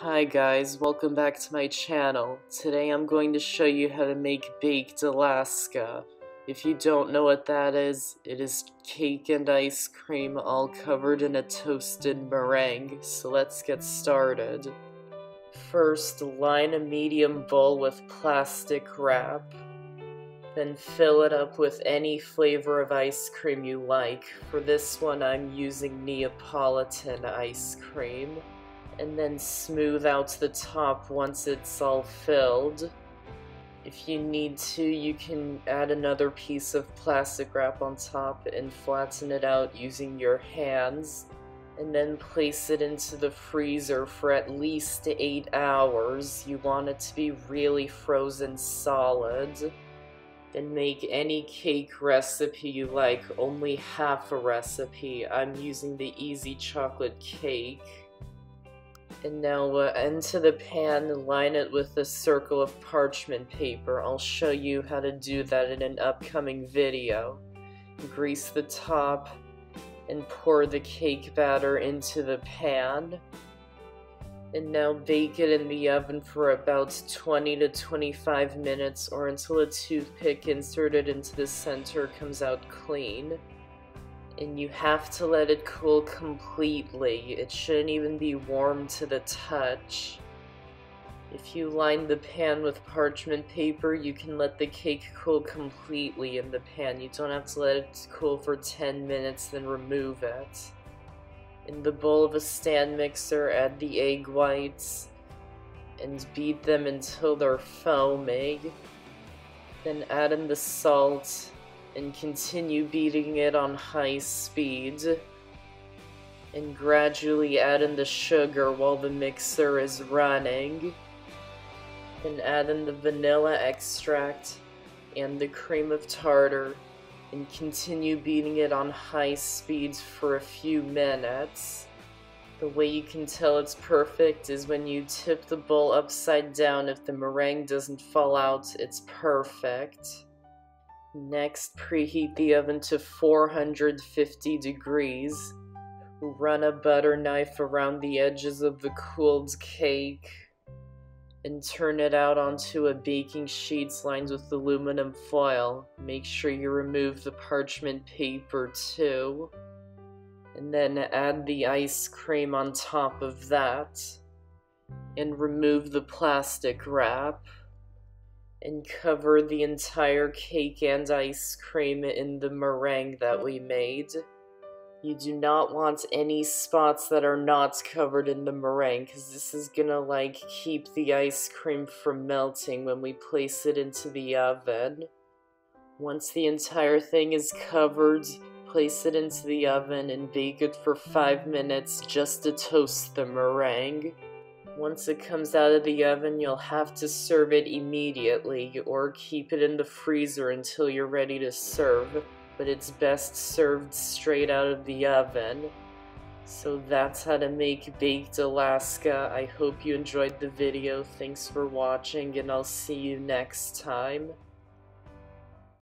Hi guys, welcome back to my channel. Today I'm going to show you how to make Baked Alaska. If you don't know what that is, it is cake and ice cream all covered in a toasted meringue, so let's get started. First, line a medium bowl with plastic wrap. Then fill it up with any flavor of ice cream you like. For this one I'm using Neapolitan ice cream. And then smooth out the top once it's all filled. If you need to, you can add another piece of plastic wrap on top and flatten it out using your hands, and then place it into the freezer for at least 8 hours. You want it to be really frozen solid. Then make any cake recipe you like, only half a recipe. I'm using the easy chocolate cake. And now into the pan, line it with a circle of parchment paper. I'll show you how to do that in an upcoming video. Grease the top and pour the cake batter into the pan. And now bake it in the oven for about 20 to 25 minutes or until a toothpick inserted into the center comes out clean. And you have to let it cool completely. It shouldn't even be warm to the touch. If you line the pan with parchment paper, you can let the cake cool completely in the pan. You don't have to let it cool for 10 minutes, then remove it. In the bowl of a stand mixer, add the egg whites and beat them until they're foaming. Then add in the salt and continue beating it on high speed, and gradually add in the sugar while the mixer is running. Then add in the vanilla extract and the cream of tartar and continue beating it on high speed for a few minutes. The way you can tell it's perfect is when you tip the bowl upside down. If the meringue doesn't fall out, it's perfect. Next, preheat the oven to 450 degrees. Run a butter knife around the edges of the cooled cake and turn it out onto a baking sheet lined with aluminum foil. Make sure you remove the parchment paper too. And then add the ice cream on top of that. And remove the plastic wrap. And cover the entire cake and ice cream in the meringue that we made. You do not want any spots that are not covered in the meringue, because this is gonna keep the ice cream from melting when we place it into the oven. Once the entire thing is covered, place it into the oven and bake it for 5 minutes just to toast the meringue. Once it comes out of the oven, you'll have to serve it immediately or keep it in the freezer until you're ready to serve, but it's best served straight out of the oven. So that's how to make Baked Alaska. I hope you enjoyed the video. Thanks for watching, and I'll see you next time.